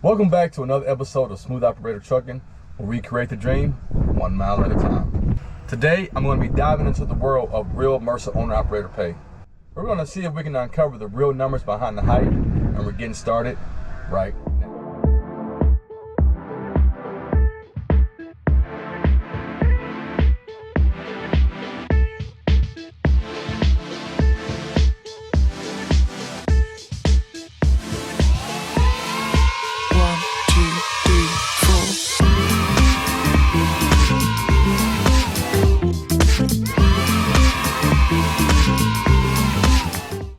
Welcome back to another episode of Smooth Operator Trucking, where we create the dream 1 mile at a time. Today, I'm going to be diving into the world of real Mercer owner-operator pay. We're going to see if we can uncover the real numbers behind the hype, and we're getting started right now.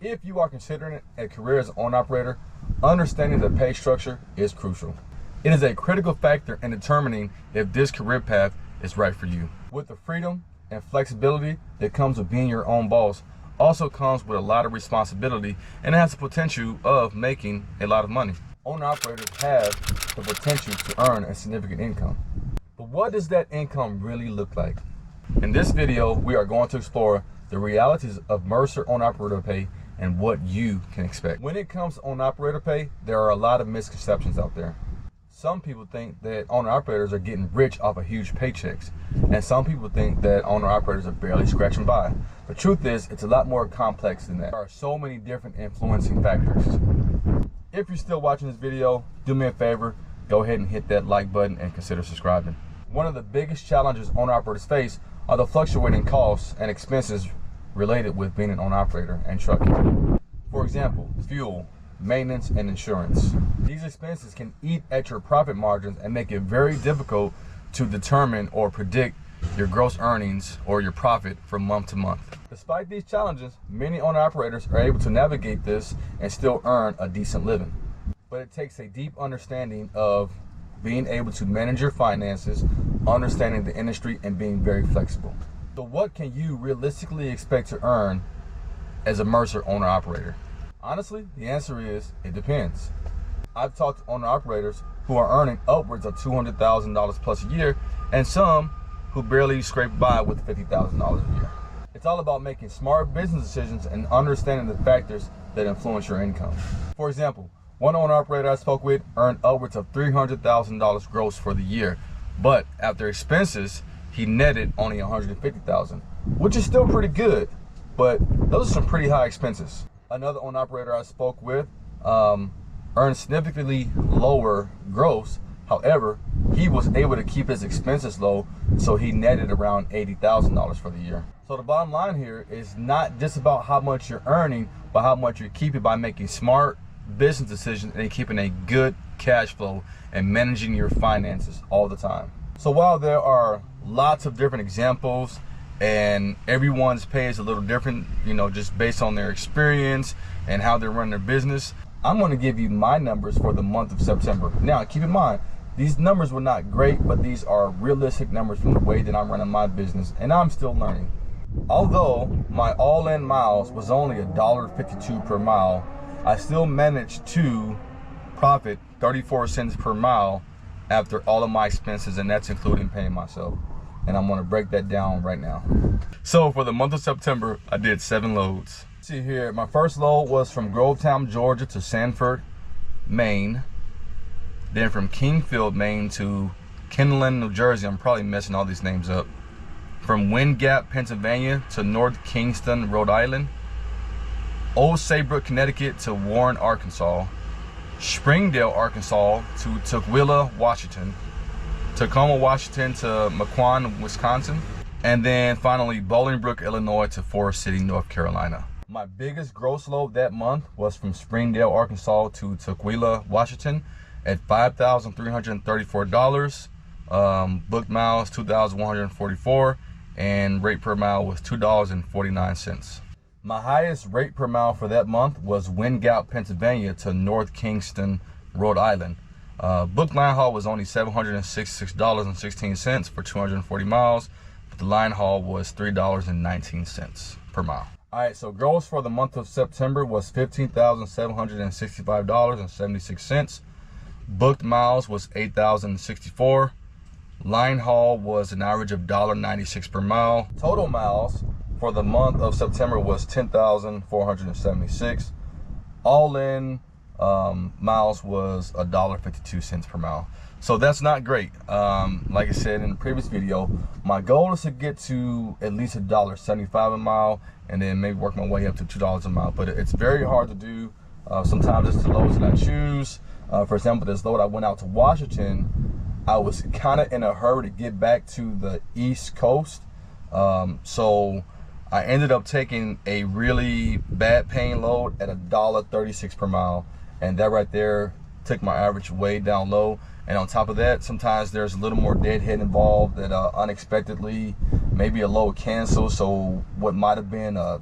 If you are considering a career as an owner-operator, understanding the pay structure is crucial. It is a critical factor in determining if this career path is right for you. With the freedom and flexibility that comes with being your own boss, also comes with a lot of responsibility and has the potential of making a lot of money. Owner-operators have the potential to earn a significant income. But what does that income really look like? In this video, we are going to explore the realities of Mercer owner-operator pay and what you can expect. When it comes to owner-operator pay, there are a lot of misconceptions out there. Some people think that owner-operators are getting rich off of huge paychecks, and some people think that owner-operators are barely scratching by. The truth is, it's a lot more complex than that. There are so many different influencing factors. If you're still watching this video, do me a favor, go ahead and hit that like button and consider subscribing. One of the biggest challenges owner-operators face are the fluctuating costs and expenses related with being an owner-operator and trucking. For example, fuel, maintenance, and insurance. These expenses can eat at your profit margins and make it very difficult to determine or predict your gross earnings or your profit from month to month. Despite these challenges, many owner-operators are able to navigate this and still earn a decent living. But it takes a deep understanding of being able to manage your finances, understanding the industry, and being very flexible. So what can you realistically expect to earn as a Mercer owner-operator? Honestly, the answer is, it depends. I've talked to owner-operators who are earning upwards of $200,000 plus a year, and some who barely scrape by with $50,000 a year. It's all about making smart business decisions and understanding the factors that influence your income. For example, one owner-operator I spoke with earned upwards of $300,000 gross for the year, but after expenses, he netted only $150,000, which is still pretty good, but those are some pretty high expenses. Another owner-operator I spoke with earned significantly lower gross. However, he was able to keep his expenses low, so he netted around $80,000 for the year. So the bottom line here is not just about how much you're earning, but how much you're keeping by making smart business decisions and keeping a good cash flow and managing your finances all the time. So while there are lots of different examples and everyone's pay is a little different, just based on their experience and how they run their business, I'm going to give you my numbers for the month of September. Now, keep in mind, these numbers were not great, but these are realistic numbers from the way that I'm running my business, and I'm still learning. Although my all-in miles was only $1.52 per mile, I still managed to profit 34 cents per mile after all of my expenses, and that's including paying myself. And I'm gonna break that down right now. So for the month of September, I did 7 loads. See here, my first load was from Grovetown, Georgia to Sanford, Maine. Then from Kingfield, Maine to Kenneland, New Jersey. I'm probably messing all these names up. From Wind Gap, Pennsylvania to North Kingston, Rhode Island. Old Saybrook, Connecticut to Warren, Arkansas. Springdale, Arkansas to Tukwila, Washington. Tacoma, Washington to Mequon, Wisconsin. And then finally Bolingbrook, Illinois to Forest City, North Carolina. My biggest gross load that month was from Springdale, Arkansas to Tukwila, Washington at $5,334. Booked miles 2,144, and rate per mile was $2.49. My highest rate per mile for that month was Wind Gap, Pennsylvania to North Kingston, Rhode Island. Book line haul was only $766.16 for 240 miles, but the line haul was $3.19 per mile. All right, so gross for the month of September was $15,765.76. Booked miles was 8,064. Line haul was an average of $1.96 per mile. Total miles for the month of September was 10,476. All in miles was $1.52 per mile. So that's not great. Like I said in the previous video, my goal is to get to at least $1.75 a mile, and then maybe work my way up to $2 a mile. But it's very hard to do. Sometimes it's the loads that I choose. For example, this load I went out to Washington, I was kind of in a hurry to get back to the East Coast. So I ended up taking a really bad paying load at $1.36 per mile. And that right there took my average way down low. And on top of that, sometimes there's a little more deadhead involved that unexpectedly, maybe a load canceled. So what might have been a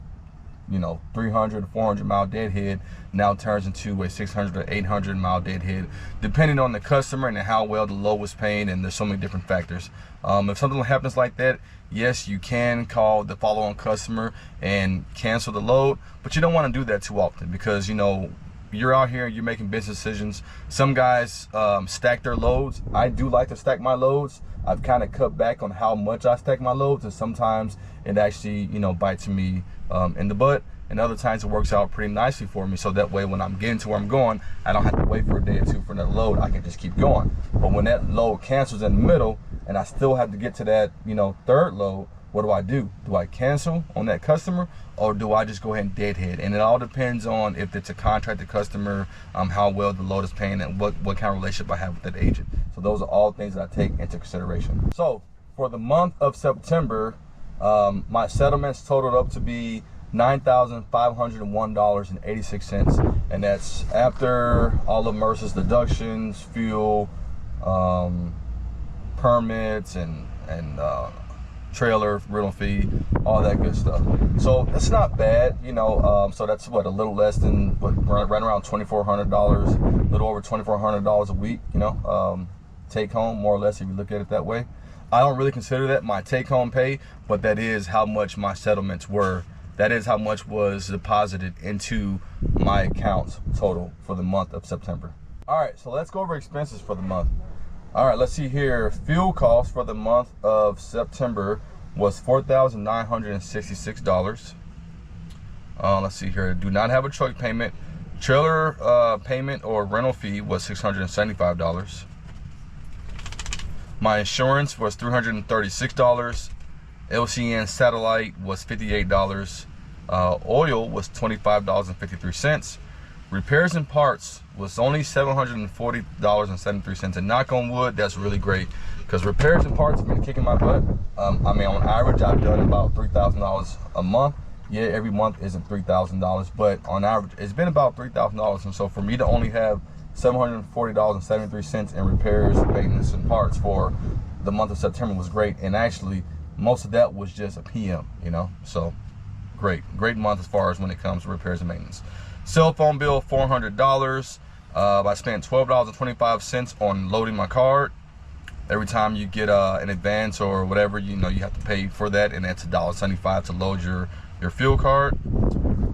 300 to 400 mile deadhead now turns into a 600 to 800 mile deadhead, depending on the customer and how well the load was paying. And there's so many different factors. If something happens like that, yes, you can call the follow-on customer and cancel the load, but you don't want to do that too often, because you're out here, you're making business decisions. Some guys stack their loads. I do like to stack my loads. I've kind of cut back on how much I stack my loads, and sometimes it actually bites me in the butt, and other times it works out pretty nicely for me. So that way, when I'm getting to where I'm going, I don't have to wait for a day or two for another load. I can just keep going. But when that load cancels in the middle and I still have to get to that third load, what do? Do I cancel on that customer, or do I just go ahead and deadhead? And it all depends on if it's a contracted customer, how well the load is paying, and what kind of relationship I have with that agent. So those are all things that I take into consideration. So for the month of September, my settlements totaled up to be $9,501.86, and that's after all of Mercer's deductions, fuel, permits, and trailer rental fee, all that good stuff. So it's not bad, so that's what, a little less than right around $2,400, a little over $2,400 a week, take home, more or less, if you look at it that way. I don't really consider that my take home pay, but that is how much my settlements were. That is how much was deposited into my accounts total for the month of September. All right, so let's go over expenses for the month. All right, let's see here. Fuel cost for the month of September was $4,966. Let's see here. Do not have a truck payment. Trailer payment or rental fee was $675. My insurance was $336. LCN satellite was $58. Oil was $25.53. Repairs and parts was only $740.73, and knock on wood, that's really great, because repairs and parts have been kicking my butt. On average, I've done about $3,000 a month. Yeah, every month isn't $3,000, but on average, it's been about $3,000. And so for me to only have $740.73 in repairs, maintenance, and parts for the month of September was great. And actually, most of that was just a PM, so great month as far as when it comes to repairs and maintenance. Cell phone bill, $400. I spent $12.25 on loading my card. Every time you get an advance or whatever, you have to pay for that, and that's $1.75 to load your fuel card.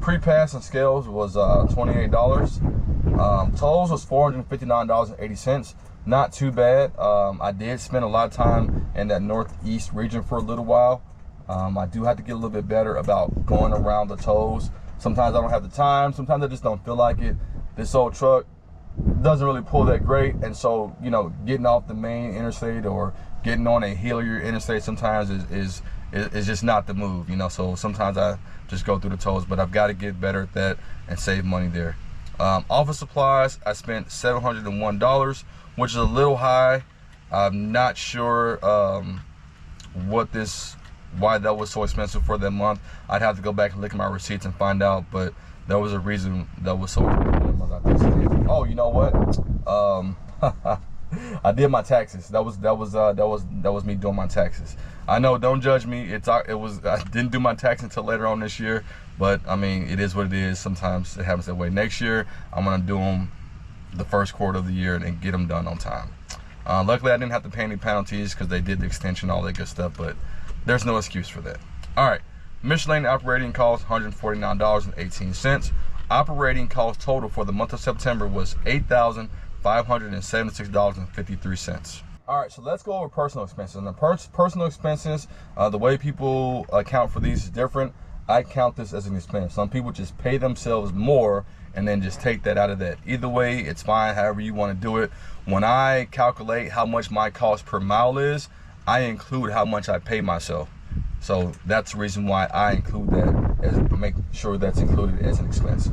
Pre-pass and scales was $28. Tolls was $459.80. Not too bad. I did spend a lot of time in that northeast region for a little while. I do have to get a little bit better about going around the tolls. Sometimes I don't have the time. Sometimes I just don't feel like it. This old truck doesn't really pull that great, and so getting off the main interstate or getting on a hillier interstate sometimes is just not the move. So sometimes I just go through the tolls, but I've got to get better at that and save money there. Office supplies, I spent $701, which is a little high. I'm not sure why that was so expensive for that month. I'd have to go back and look at my receipts and find out, but there was a reason that was so expensive. Oh, you know what? I did my taxes. That was me doing my taxes. I know, don't judge me. I didn't do my taxes until later on this year, but it is what it is. Sometimes it happens that way. Next year, I'm gonna do them the first quarter of the year and get them done on time. Luckily, I didn't have to pay any penalties because they did the extension, all that good stuff, but there's no excuse for that. All right, miscellaneous operating costs, $149.18. Operating cost total for the month of September was $8,576.53. All right, so let's go over personal expenses. And the personal expenses, the way people account for these is different. I count this as an expense. Some people just pay themselves more and then just take that out of that. Either way, it's fine, however you want to do it. When I calculate how much my cost per mile is, I include how much I pay myself. So that's the reason why I include that, as make sure that's included as an expense.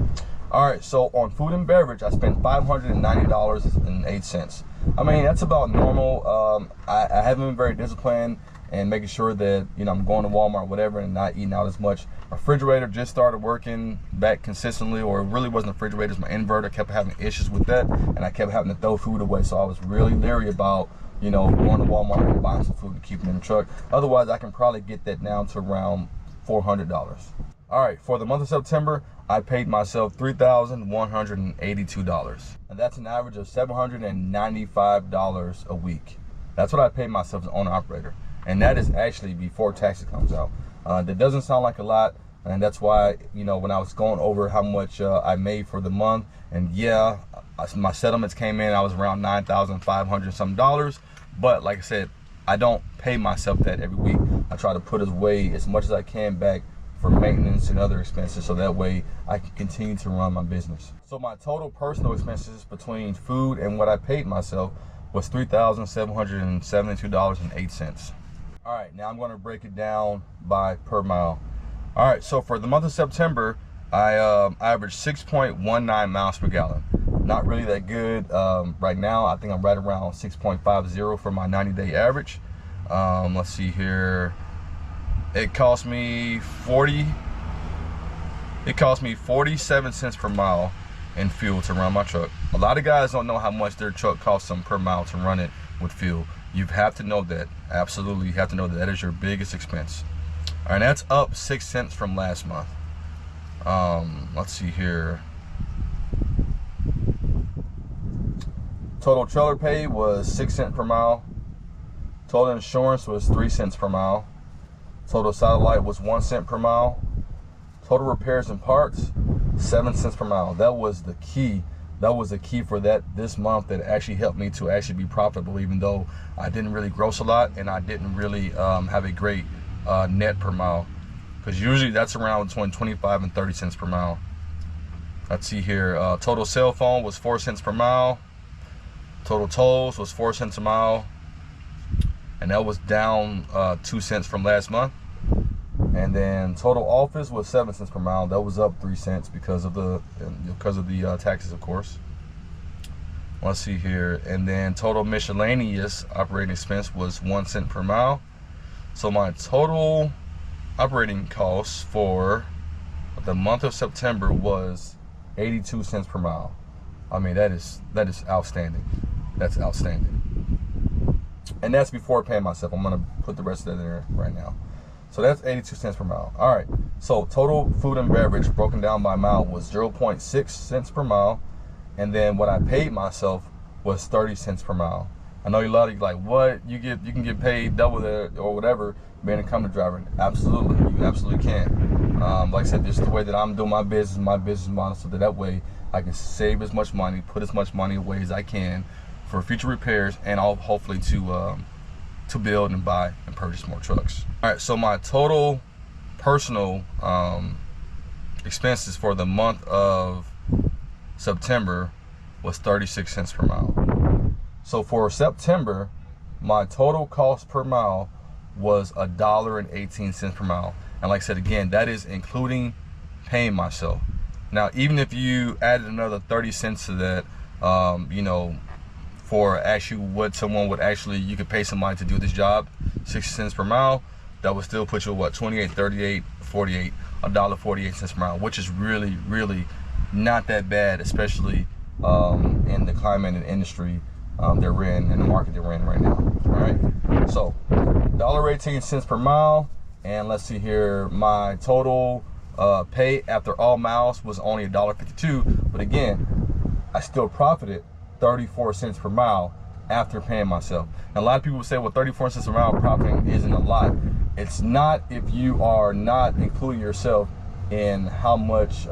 All right, so on food and beverage, I spent $590.08. I mean, that's about normal. I haven't been very disciplined and making sure that, you know, I'm going to Walmart or whatever and not eating out as much. My refrigerator just started working back consistently, or it really wasn't the refrigerator, it's my inverter. kept having issues with that, and I kept having to throw food away. So I was really leery about, you know, going to Walmart and buying some food and keeping it in the truck. Otherwise, I can probably get that down to around $400. All right, for the month of September, I paid myself $3,182. And that's an average of $795 a week. That's what I paid myself as an owner-operator. And that is actually before taxes comes out. That doesn't sound like a lot. And that's why, you know, when I was going over how much I made for the month, and yeah, my settlements came in, I was around $9,500 some dollars. But like I said, I don't pay myself that every week. I try to put away as much as I can back for maintenance and other expenses, so that way I can continue to run my business. So my total personal expenses between food and what I paid myself was $3,772.08. All right, now I'm going to break it down by per mile. All right, so for the month of September, I averaged 6.19 miles per gallon. Not really that good. Right now, I think I'm right around 6.50 for my 90-day average. Let's see here. It cost me 47 cents per mile in fuel to run my truck. A lot of guys don't know how much their truck costs them per mile to run it with fuel. You have to know that. Absolutely, you have to know that. That is your biggest expense. All right, that's up 6 cents from last month. Let's see here. Total trailer pay was 6 cents per mile. Total insurance was 3 cents per mile. Total satellite was 1 cent per mile. Total repairs and parts, 7 cents per mile. That was the key. That was the key for this month that actually helped me to actually be profitable, even though I didn't really gross a lot and I didn't really have a great net per mile. Because usually that's around between 25 and 30 cents per mile. Let's see here. Total cell phone was 4 cents per mile. Total tolls was 4 cents a mile. And that was down 2 cents from last month. And then total office was 7 cents per mile. That was up 3 cents because of the taxes, of course. Let's see here. And then total miscellaneous operating expense was 1 cent per mile. So my total operating costs for the month of September was 82 cents per mile. I mean, that is outstanding. That's outstanding. And that's before paying myself. I'm gonna put the rest of that in there right now. So that's 82 cents per mile. All right, so total food and beverage broken down by mile was 0.6 cents per mile. And then what I paid myself was 30 cents per mile. I know a lot of you like, what? You can get paid double that or whatever being a company driver. Absolutely, you absolutely can. Like I said, this is the way that I'm doing my business model, so that way I can save as much money, put as much money away as I can for future repairs, and I'll hopefully to build and buy and purchase more trucks. All right, so my total personal expenses for the month of September was 36 cents per mile. So for September, my total cost per mile was $1.18 per mile. And like I said, again, that is including paying myself. Now, even if you added another 30 cents to that, you know, for actually what someone would actually, you could pay somebody to do this job, 60 cents per mile, that would still put you at what, 28, 38, 48, $1.48 per mile, which is really, really not that bad, especially in the climate and industry they're in, and the market they're in right now. All right, so $1.18 per mile. And let's see here, my total pay after all miles was only $1.52, but again, I still profited 34 cents per mile after paying myself. And a lot of people say, well, 34 cents per mile profiting isn't a lot. It's not if you are not including yourself in how much,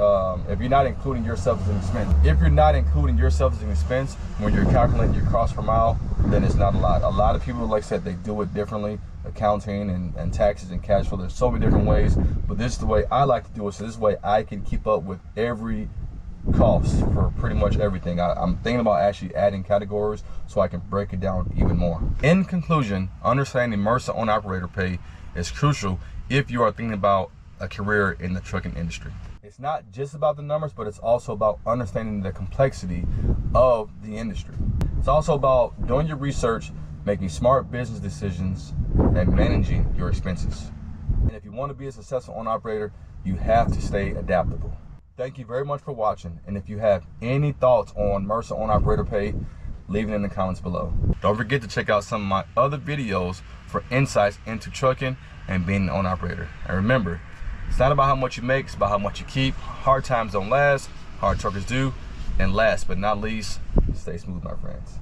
if you're not including yourself as an expense. If you're not including yourself as an expense when you're calculating your cost per mile, then it's not a lot. A lot of people, like I said, they do it differently. Accounting and taxes and cash flow, there's so many different ways, but this is the way I like to do it. So this way I can keep up with every cost for pretty much everything. I'm thinking about actually adding categories so I can break it down even more. In conclusion, understanding Mercer owner-operator pay is crucial if you are thinking about a career in the trucking industry. It's not just about the numbers, but it's also about understanding the complexity of the industry. It's also about doing your research, making smart business decisions, and managing your expenses. And if you want to be a successful owner-operator, you have to stay adaptable. Thank you very much for watching, and if you have any thoughts on Mercer owner-operator pay, leave it in the comments below. Don't forget to check out some of my other videos for insights into trucking and being an owner-operator. And remember, it's not about how much you make, it's about how much you keep. Hard times don't last, hard truckers do. And last but not least, stay smooth, my friends.